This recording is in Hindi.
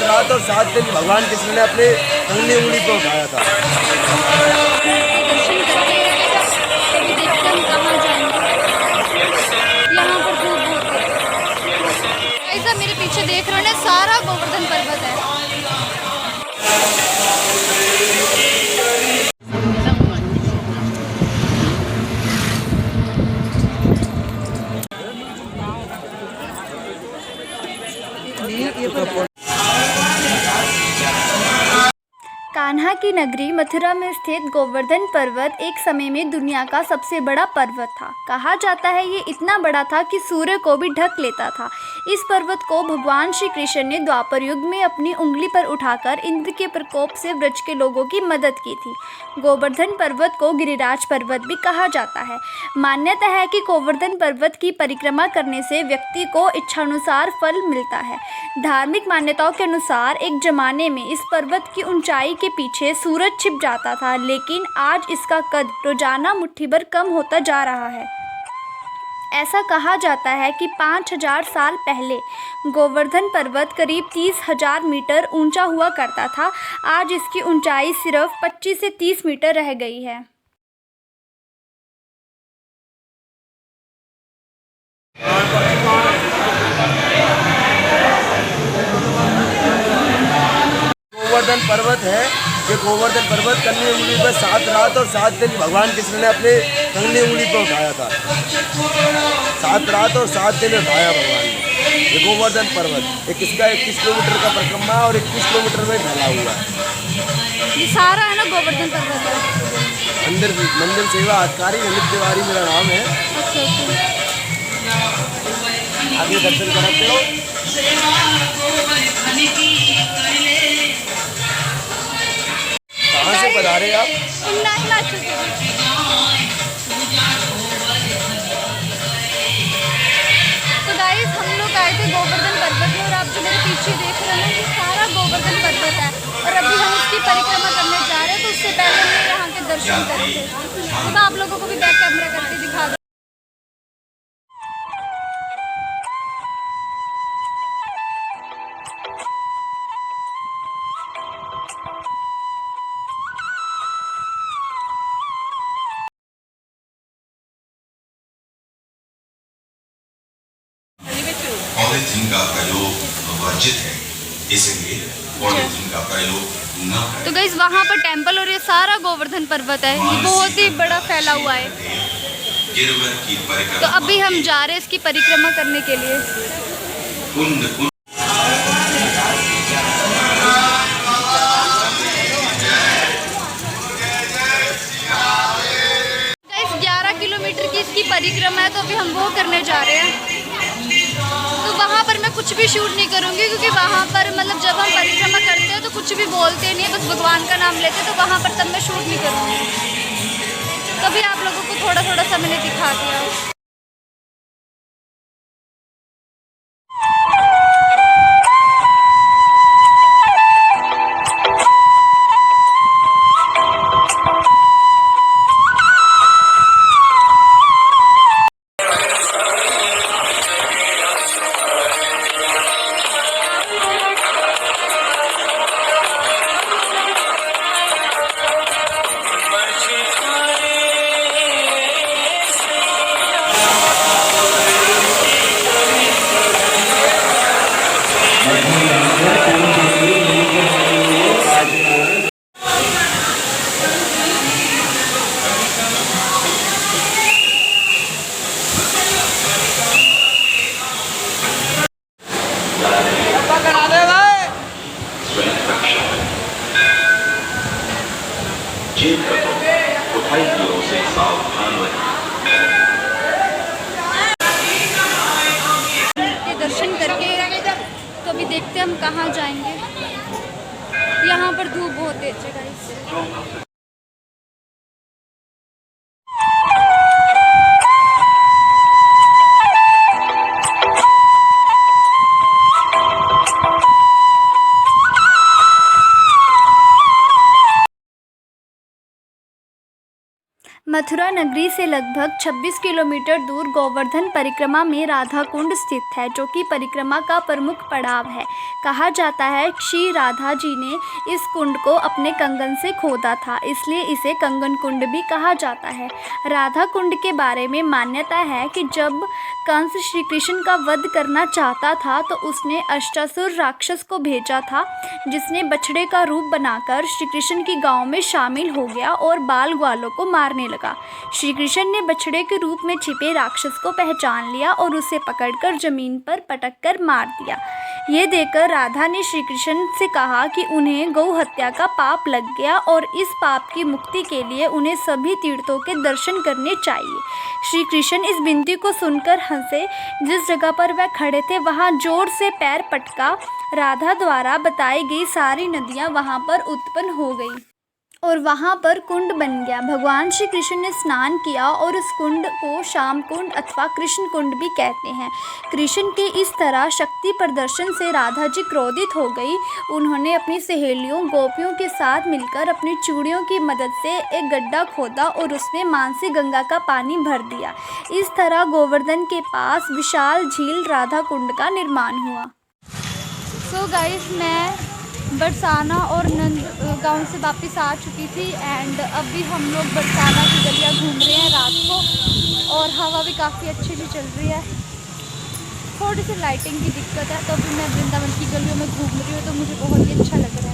रात और 7 दिन भगवान कृष्ण ने अपने अंगली उंगली पर उठाया था। दर्शन करके अभी देखते हम कहाँ जाएंगे। यहाँ पर धूप बहुत है। ऐसा मेरे पीछे देख रहे हो ना, सारा गोवर्धन पर्वत है। कान्हा की नगरी मथुरा में स्थित गोवर्धन पर्वत एक समय में दुनिया का सबसे बड़ा पर्वत था। कहा जाता है ये इतना बड़ा था कि सूर्य को भी ढक लेता था। इस पर्वत को भगवान श्री कृष्ण ने द्वापर युग में अपनी उंगली पर उठाकर इंद्र के प्रकोप से ब्रज के लोगों की मदद की थी। गोवर्धन पर्वत को गिरिराज पर्वत भी कहा जाता है। मान्यता है कि गोवर्धन पर्वत की परिक्रमा करने से व्यक्ति को इच्छानुसार फल मिलता है। धार्मिक मान्यताओं के अनुसार एक जमाने में इस पर्वत की ऊंचाई के पीछे सूरज छिप जाता था, लेकिन आज इसका कद रोजाना मुट्ठी भर कम होता जा रहा है। ऐसा कहा जाता है कि 5000 साल पहले गोवर्धन पर्वत करीब 30,000 मीटर ऊंचा हुआ करता था। आज इसकी ऊंचाई सिर्फ 25 से 30 मीटर रह गई है। गोवर्धन पर्वत है। ये गोवर्धन पर्वत कंगनी उंगली पर 7 रात और 7 दिन भगवान कृष्ण ने अपने कंगनी उंगली पर उठाया था। 7 रात और 7 दिन उठाया भगवान ने। ये गोवर्धन पर्वत एक इसका 21 किलोमीटर का परिक्रमा और 21 किलोमीटर में फैला हुआ है। ये सारा है ना गोवर्धन पर्वत है। मंदिर सेवा अधिकारी ललित तिवारी मेरा नाम है। आगे दर्शन कराते हो। कहाँ से पधारे आप? तो गाइस हम लोग आए थे गोवर्धन पर्वत में, और आप जो मेरे पीछे देख रहे हैं ये सारा गोवर्धन पर्वत है। और अभी हम इसकी परिक्रमा करने जा रहे हैं, तो उससे पहले हमने यहाँ के दर्शन करे थे। तो मैं आप लोगों को भी बैक कैमरा करके दिखा दूँ। पॉलीथीन का प्रयोग वर्जित है, इसलिए पॉलीथीन का प्रयोग न करें। तो गाइस वहाँ पर टेंपल और ये सारा गोवर्धन पर्वत है, ये बहुत ही बड़ा फैला हुआ है। गिरवर की परिक्रमा। तो अभी हम जा रहे हैं इसकी परिक्रमा करने के लिए। कुंड 11 किलोमीटर की इसकी परिक्रमा है, तो अभी हम वो करने जा रहे हैं। तो वहाँ पर मैं कुछ भी शूट नहीं करूँगी, क्योंकि वहाँ पर मतलब जब हम परिक्रमा करते हैं तो कुछ भी बोलते नहीं है, बस भगवान का नाम लेते हैं। तो वहाँ पर तब मैं शूट नहीं करूँगी। तभी आप लोगों को थोड़ा थोड़ा सा मैंने दिखा दिया। से सावधान के दर्शन करके तो अभी देखते हैं हम कहाँ जाएंगे। यहाँ पर धूप बहुत तेज है गाइस। मथुरा नगरी से लगभग 26 किलोमीटर दूर गोवर्धन परिक्रमा में राधा कुंड स्थित है, जो कि परिक्रमा का प्रमुख पड़ाव है। कहा जाता है कि श्री राधा जी ने इस कुंड को अपने कंगन से खोदा था, इसलिए इसे कंगन कुंड भी कहा जाता है। राधा कुंड के बारे में मान्यता है कि जब कंस श्री कृष्ण का वध करना चाहता था तो उसने अष्टासुर राक्षस को भेजा था, जिसने बछड़े का रूप बनाकर श्री कृष्ण की गांव में शामिल हो गया और बाल ग्वालों को मारने लगा। श्री कृष्ण ने बछड़े के रूप में छिपे राक्षस को पहचान लिया और उसे पकड़कर जमीन पर पटक कर मार दिया। ये देखकर राधा ने श्री कृष्ण से कहा कि उन्हें गौ हत्या का पाप लग गया और इस पाप की मुक्ति के लिए उन्हें सभी तीर्थों के दर्शन करने चाहिए। श्री कृष्ण इस विनती को सुनकर हंसे। जिस जगह पर वह खड़े थे वहाँ जोर से पैर पटका। राधा द्वारा बताई गई सारी नदियाँ वहाँ पर उत्पन्न हो गई और वहाँ पर कुंड बन गया। भगवान श्री कृष्ण ने स्नान किया और उस कुंड को श्याम कुंड अथवा कृष्ण कुंड भी कहते हैं। कृष्ण के इस तरह शक्ति प्रदर्शन से राधा जी क्रोधित हो गई। उन्होंने अपनी सहेलियों गोपियों के साथ मिलकर अपनी चूड़ियों की मदद से एक गड्ढा खोदा और उसमें मानसी गंगा का पानी भर दिया। इस तरह गोवर्धन के पास विशाल झील राधा कुंड का निर्माण हुआ। सो गाइस, मैं बरसाना और नंद गांव से वापस आ चुकी थी एंड अभी हम लोग बरसाना की गलियां घूम रहे हैं रात को और हवा भी काफ़ी अच्छी सी चल रही है। थोड़ी सी लाइटिंग की दिक्कत है तो अभी मैं वृंदावन की गलियों में घूम रही हूँ तो मुझे बहुत ही अच्छा लग रहा है।